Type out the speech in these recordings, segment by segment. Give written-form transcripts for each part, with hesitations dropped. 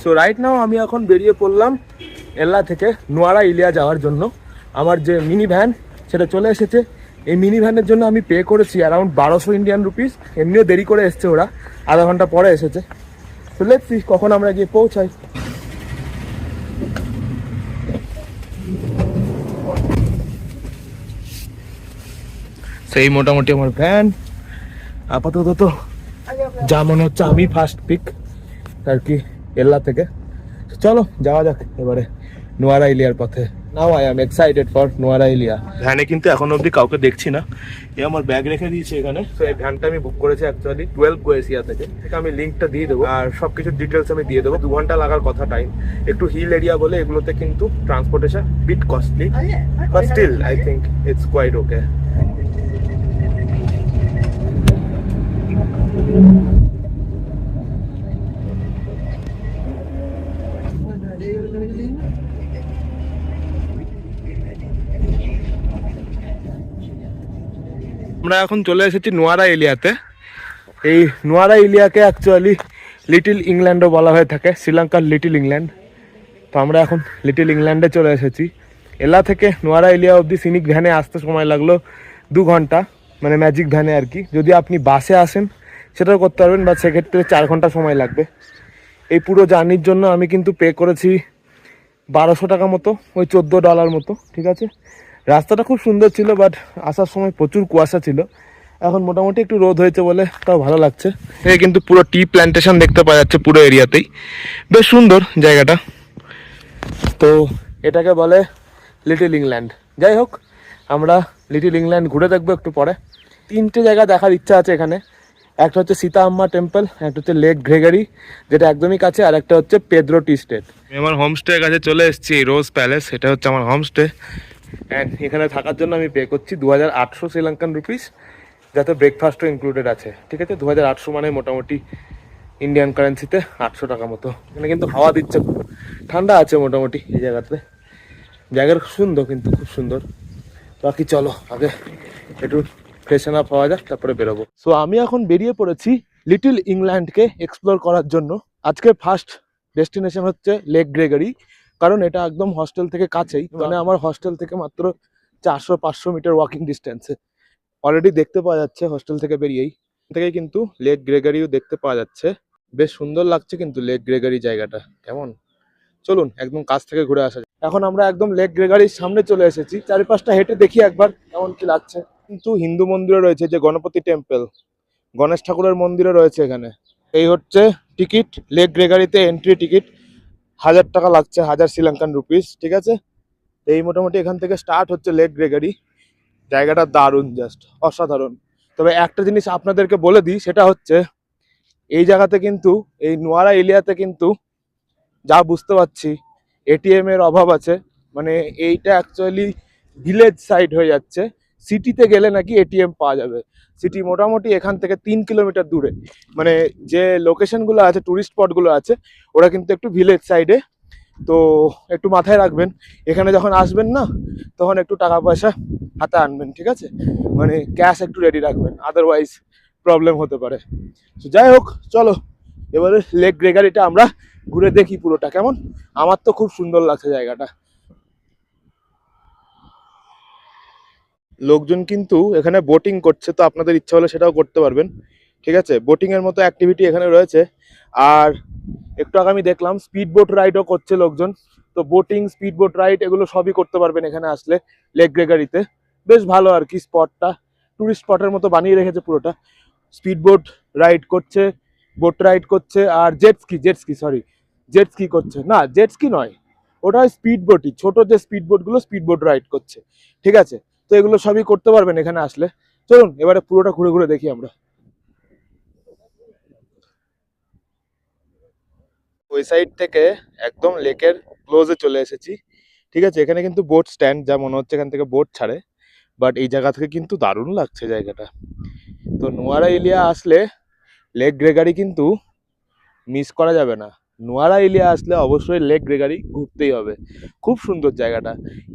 So right now আমি এখন বেরিয়ে পড়লাম এল্লা থেকে নোয়ারা ইলিয়া যাওয়ার জন্য। আমার যে মিনি ভ্যান সেটা চলে এসেছে। এই মিনি ভ্যানের জন্য আমি পে করেছি অ্যারাউন্ড 1200 ইন্ডিয়ান রুপিস। এমনিও দেরি করে এসছে, ওরা আধা ঘন্টা পরে এসেছে। তো লেটস সি কখন আমরা গিয়ে পৌঁছাই। সেই মোটামুটি আমার ভ্যান আপাতত তো যা মনে হচ্ছে আমি ফার্স্ট পিক আর কি এল্লা থেকে। চলো যাওয়া যাক এবারে নোয়ারা ইলিয়ার পথে। Now I am excited for Nuwara Eliya. ভ্যানে কিন্তু এখন অবধি কাউকে দেখছি না। এ আমার ব্যাগ রেখে দিয়েছে এখানে। তো এই ভ্যানটা আমি বুক করেছি অ্যাকচুয়ালি 12 গোয়েসিয়া থেকে। আমি লিঙ্কটা দিয়ে দেবো আর সবকিছু ডিটেলস আমি দিয়ে দেবো। 2 ঘন্টা লাগার কথা টাইম। একটু হিল এরিয়া বলে এগুলোতে কিন্তু transportation bit costly, but still I think it's quite okay. আমরা এখন চলে এসেছি নোয়ারা এলিয়াতে। এই নোয়ারা এলিয়াকে অ্যাকচুয়ালি লিটল ইংল্যান্ডও বলা হয়ে থাকে, শ্রীলঙ্কার লিটল ইংল্যান্ড। তো আমরা এখন লিটল ইংল্যান্ডে চলে এসেছি। এলা থেকে নোয়ারা এলিয়া অবধি সিনিক ভ্যানে আসতে সময় লাগলো 2 ঘন্টা, মানে ম্যাজিক ভ্যানে আর কি। যদি আপনি বাসে আসেন সেটাও করতে পারবেন, বা সেক্ষেত্রে 4 ঘন্টা সময় লাগবে। এই পুরো জার্নির জন্য আমি কিন্তু পে করেছি 1200 টাকা মতো, ওই $14 মতো, ঠিক আছে। রাস্তাটা খুব সুন্দর ছিল, বাট আসার সময় প্রচুর কুয়াশা ছিল। এখন মোটামুটি একটু রোদ হয়েছে বলে তাও ভালো লাগছে। এই কিন্তু পুরো টি প্ল্যান্টেশন দেখতে পাওয়া যাচ্ছে পুরো এরিয়াতেই, বেশ সুন্দর জায়গাটা। তো এটাকে বলে লিটল ইংল্যান্ড। যাই হোক, আমরা লিটল ইংল্যান্ড ঘুরে দেখবো একটু পরে। 3টে জায়গা দেখার ইচ্ছা আছে এখানে। একটা হচ্ছে সীতা আম্মা টেম্পল, একটা হচ্ছে লেক গ্রেগারি যেটা একদমই কাছে, আর একটা হচ্ছে পেদ্রো টি স্টেট। আমি আমার হোমস্টের কাছে চলে এসেছি, রোজ প্যালেস। এটা হচ্ছে আমার হোমস্টে অ্যান্ড এখানে থাকার জন্য আমি পে করছি 2800 শ্রীলঙ্কান রুপিস, যাতে ব্রেকফাস্টও ইনক্লুডেড আছে, ঠিক আছে। 2800 মানে মোটামুটি ইন্ডিয়ান কারেন্সিতে 800 টাকা মতো। এখানে কিন্তু হাওয়া দিচ্ছে, ঠান্ডা আছে মোটামুটি এই জায়গাতে। জায়গাটা সুন্দর, কিন্তু খুব সুন্দর। বাকি চলো আগে একটু ফ্রেশন আপ হওয়া যাক, তারপরে বেরোবো। সো আমি এখন বেরিয়ে পড়েছি লিটল ইংল্যান্ডকে এক্সপ্লোর করার জন্য। আজকে ফার্স্ট ডেস্টিনেশন হচ্ছে লেক গ্রেগারি, কারণ এটা একদম হস্টেল থেকে কাছেই। মানে আমার হস্টেল থেকে মাত্র 400-500 মিটার ওয়াকিং ডিস্টেন্সে। অলরেডি দেখতে পাওয়া যাচ্ছে হস্টেল থেকে বেরিয়েই থেকে কিন্তু লেক গ্রেগারিও দেখতে পাওয়া যাচ্ছে। বেশ সুন্দর লাগছে কিন্তু লেক গ্রেগারি জায়গাটা। কেমন, চলুন একদম কাছ থেকে ঘুরে আসা যাক। এখন আমরা একদম লেক গ্রেগারির সামনে চলে এসেছি। চারিপাশটা হেঁটে দেখি একবার কেমন কি লাগছে। কিন্তু হিন্দু মন্দিরও রয়েছে, যে গণপতি টেম্পল, গণেশ ঠাকুরের মন্দিরও রয়েছে এখানে। এই হচ্ছে টিকিট, লেক গ্রেগারিতে এন্ট্রি টিকিট 1000 টাকা লাগছে, 1000 শ্রীলঙ্কান রুপিস, ঠিক আছে। এই মোটামুটি এখান থেকে স্টার্ট হচ্ছে লেক গ্রেগারি। জায়গাটা দারুণ, জাস্ট অসাধারণ। তবে একটা জিনিস আপনাদেরকে বলে দিই, সেটা হচ্ছে এই জায়গাতে কিন্তু, এই নোয়ারা এরিয়াতে কিন্তু যা বুঝতে পারছি এটিএম এর অভাব আছে। মানে এইটা অ্যাকচুয়ালি ভিলেজ সাইড হয়ে যাচ্ছে। সিটিতে গেলে নাকি এটিএম পাওয়া যাবে। সিটি মোটামুটি এখান থেকে 3 কিলোমিটার দূরে। মানে যে লোকেশনগুলো আছে, টুরিস্ট স্পটগুলো আছে, ওরা কিন্তু একটু ভিলেজ সাইডে। তো একটু মাথায় রাখবেন, এখানে যখন আসবেন না, তখন একটু টাকা পয়সা হাতে আনবেন, ঠিক আছে। মানে ক্যাশ একটু রেডি রাখবেন, আদারওয়াইজ প্রবলেম হতে পারে। তো যাই হোক, চলো এবারে লেক গ্রেগারিটা আমরা ঘুরে দেখি পুরোটা কেমন। আমার তো খুব সুন্দর লাগছে জায়গাটা। লোকজন কিন্তু এখানে বোটিং করছে, তো আপনাদের ইচ্ছা হলে সেটাও করতে পারবেন, ঠিক আছে। বোটিং এর মতো অ্যাক্টিভিটি এখানে রয়েছে। আর একটু আগে আমি দেখলাম স্পিড বোট রাইডও করছে লোকজন। তো বোটিং, স্পিড বোট রাইড এগুলো সবই করতে পারবেন এখানে আসলে লেক গ্রেগারিতে। বেশ ভালো আর কি স্পটটা, টুরিস্ট স্পটের মতো বানিয়ে রেখেছে পুরোটা। স্পিড বোট রাইড করছে, বোট রাইড করছে, আর জেটস্কি করছে না, জেটস্কি নয়, ওটা স্পিড বোটই, ছোট যে স্পিড বোটগুলো, স্পিড বোট রাইড করছে, ঠিক আছে। তো এগুলো সবই করতে পারবেন এখানে আসলে। চলুন এবারে পুরোটা ঘুরে ঘুরে দেখি আমরা। ওই সাইড থেকে একদম লেকের ক্লোজে চলে এসেছি, ঠিক আছে। এখানে কিন্তু বোট স্ট্যান্ড, যা মনে হচ্ছে এখান থেকে বোট ছাড়ে। বাট এই জায়গা থেকে কিন্তু দারুণ লাগছে জায়গাটা। তো নোয়ারা এলিয়া আসলে লেক গ্রেগারি কিন্তু মিস করা যাবে না। নোয়ারা এলিয়া আসলে অবশ্যই লেক গ্রেগারি ঘুরতেই হবে, খুব সুন্দর জায়গাটা।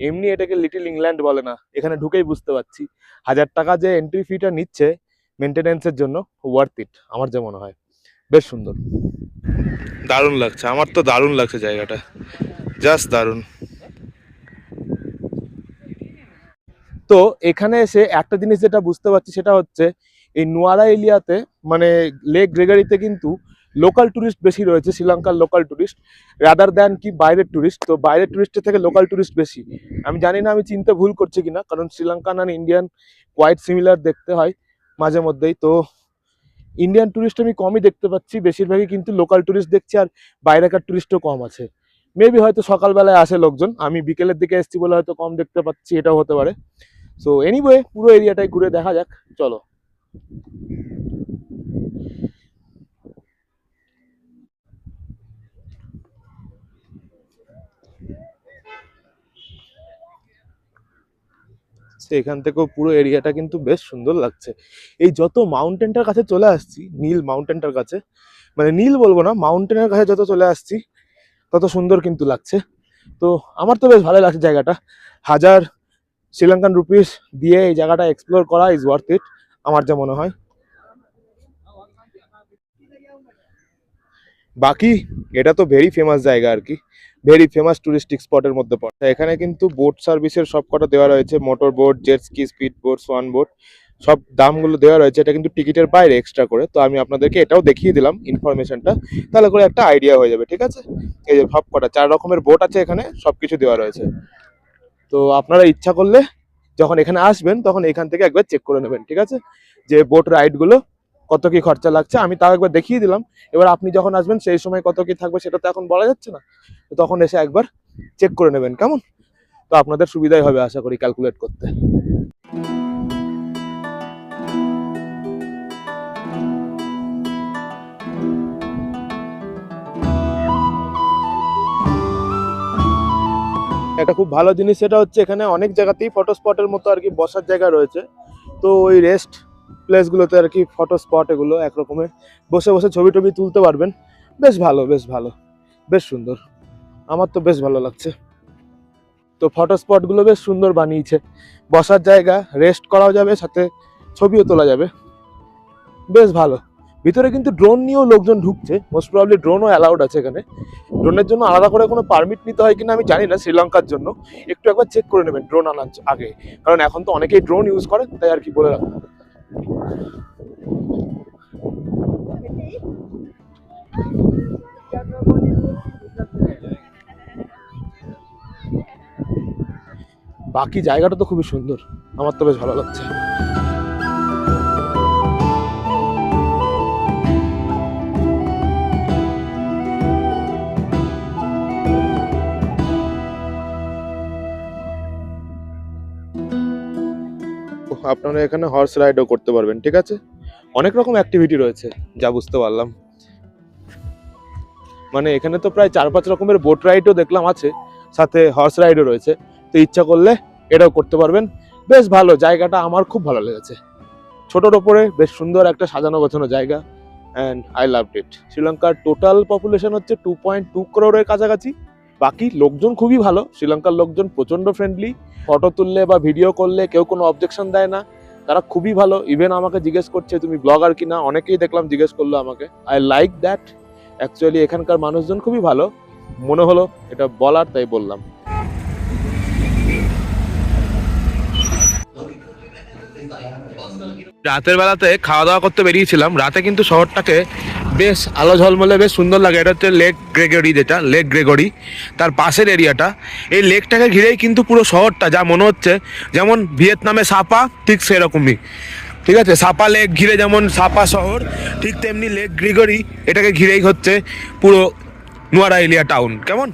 এমনি এটাকে লিটল ইংল্যান্ড বলে না, এখানে ঢুকেই বুঝতে পারছি। 1000 টাকা যে এন্ট্রি ফিটা নিচ্ছে মেনটেনেন্সের জন্য, ওয়ার্থ ইট আমার যা মনে হয়। বেশ সুন্দর, দারুণ লাগছে, আমার তো দারুণ লাগছে জায়গাটা, জাস্ট দারুণ। তো এখানে এসে একটা জিনিস যেটা বুঝতে পারছি সেটা হচ্ছে এই নোয়ারা এরিয়াতে মানে লেক গ্রেগারিতে কিন্তু লোকাল টুরিস্ট বেশি রয়েছে, শ্রীলঙ্কার লোকাল টুরিস্ট রাদার দ্যান কি বাইরের টুরিস্ট। তো বাইরের টুরিস্টের থেকে লোকাল টুরিস্ট বেশি। আমি জানি না আমি চিনতে ভুল করছি কিনা, কারণ শ্রীলঙ্কান আর ইন্ডিয়ান কোয়াইট সিমিলার দেখতে হয় মাঝে মধ্যেই। তো ইন্ডিয়ান টুরিস্ট আমি কমই দেখতে পাচ্ছি, বেশিরভাগই কিন্তু লোকাল টুরিস্ট দেখছি, আর বাইরেকার টুরিস্টও কম আছে। মেবি হয়তো সকালবেলায় আসে লোকজন, আমি বিকেলের দিকে এসেছি বলে হয়তো কম দেখতে পাচ্ছি, এটাও হতে পারে। সো এনিওয়ে পুরো এরিয়াটাই ঘুরে দেখা যাক, চলো। এখান থেকেও পুরো এরিয়াটা কিন্তু বেশ সুন্দর লাগছে। এই যত মাউন্টেনটার কাছে চলে আসছি, নীল মাউন্টেনটার কাছে, মানে নীল বলবো না, মাউন্টেনের কাছে যত চলে আসছি তত সুন্দর কিন্তু লাগছে। তো আমার তো বেশ ভালো লাগছে জায়গাটা। 1000 শ্রীলঙ্কান রুপিস দিয়ে এই জায়গাটা এক্সপ্লোর করা ইজ ওয়ার্থ ইট, আমার যা মনে হয়। বাকি এটা তো ভেরি ফেমাস জায়গা আর কি, ভেরি ফেমাস টুরিস্টিক স্পটের মধ্যে পড়ে। এখানে কিন্তু বোট সার্ভিসের সব কটা দেওয়া রয়েছে, motor boat, jet ski, speed boat, swan boat, সব দামগুলো দেওয়া রয়েছে। এটা কিন্তু টিকিটের বাইরে এক্সট্রা করে। তো আমি আপনাদেরকে এটাও দেখিয়ে দিলাম ইনফরমেশনটা, তাহলে করে একটা আইডিয়া হয়ে যাবে, ঠিক আছে। এই যে সব কটা 4 রকমের বোট আছে এখানে, সবকিছু দেওয়া রয়েছে। তো আপনারা ইচ্ছা করলে যখন এখানে আসবেন তখন এখান থেকে একবার চেক করে নেবেন, ঠিক আছে, যে বোট রাইডগুলো কত কি খরচা লাগছে। আমি তাও একবার দেখিয়ে দিলাম, এবার আপনি যখন আসবেন সেই সময় কত কি থাকবে সেটা তো এখন বলা যাচ্ছে না, তো তখন এসে একবার চেক করে নেবেন, কেমন। তো আপনাদের সুবিধাই হবে আশা করি ক্যালকুলেট করতে। একটা খুব ভালো জিনিস সেটা হচ্ছে এখানে অনেক জায়গাতেই ফটো স্পটের মতো আর কি বসার জায়গা রয়েছে। তো ওই রেস্ট প্লেসগুলোতে আর কি ফটো স্পট, এগুলো একরকমের বসে বসে ছবি টবি তুলতে পারবেন। বেশ ভালো, বেশ ভালো, বেশ সুন্দর, আমার তো বেশ ভালো লাগছে। তো ফটো স্পটগুলো বেশ সুন্দর বানিয়েছে, বসার জায়গা, রেস্ট করাও যাবে, সাথে ছবিও তোলা যাবে, বেশ ভালো। ভিতরে কিন্তু ড্রোন নিয়েও লোকজন ঢুকছে, মোস্ট প্রবাবলি ড্রোনও অ্যালাউড আছে এখানে। ড্রোনের জন্য আলাদা করে কোনো পারমিট নিতে হয় কিনা আমি জানি না, শ্রীলঙ্কার জন্য একটু একবার চেক করে নেবেন ড্রোন আনার আগে, কারণ এখন তো অনেকেই ড্রোন ইউজ করে, তাই আর কি বলে রাখবো। বাকি জায়গাটা তো খুবই সুন্দর, আমার তো বেশ ভালো লাগছে। আপনারা এখানে হর্স রাইডও করতে পারবেন, ঠিক আছে, অনেক রকম অ্যাক্টিভিটি রয়েছে যা বুঝতে পারলাম। মানে এখানে তো প্রায় 4-5 রকমের বোট রাইডও দেখলাম আছে, সাথে হর্স রাইডও রয়েছে। তো ইচ্ছা করলে এটাও করতে পারবেন। বেশ ভালো জায়গাটা, আমার খুব ভালো লেগেছে। ছোটোর ওপরে বেশ সুন্দর একটা সাজানো গোছানো জায়গা, অ্যান্ড আই লাভড ইট। শ্রীলঙ্কার টোটাল পপুলেশন হচ্ছে 2.2 করোড়ের কাছাকাছি। বাকি লোকজন খুবই ভালো, শ্রীলঙ্কার লোকজন প্রচণ্ড ফ্রেন্ডলি, ফটো তুললে বা ভিডিও করলে কেউ কোনো অবজেকশন দেয় না, তারা খুবই ভালো। ইভেন আমাকে জিজ্ঞেস করছে তুমি ব্লগার কিনা, অনেকেই দেখলাম জিজ্ঞেস করলো আমাকে। আই লাইক দ্যাট, অ্যাকচুয়ালি এখানকার মানুষজন খুবই ভালো, মনে হলো এটা বলার, তাই বললাম। রাতের বেলাতে খাওয়া দাওয়া করতে বেরিয়েছিলাম, রাতে কিন্তু শহরটাকে বেশ আলো ঝলমলে বেশ সুন্দর লাগে। এটা হচ্ছে লেক গ্রেগরি, যেটা লেক গ্রেগরি তার পাশের এরিয়াটা। এই লেকটাকে ঘিরেই কিন্তু পুরো শহরটা, যা মনে হচ্ছে যেমন ভিয়েতনামে সাপা, ঠিক সেরকমই, ঠিক আছে। সাপা লেক ঘিরে যেমন সাপা শহর, ঠিক তেমনি লেক গ্রেগরি এটাকে ঘিরেই হচ্ছে পুরো নোয়ারা এরিয়া টাউন, কেমন।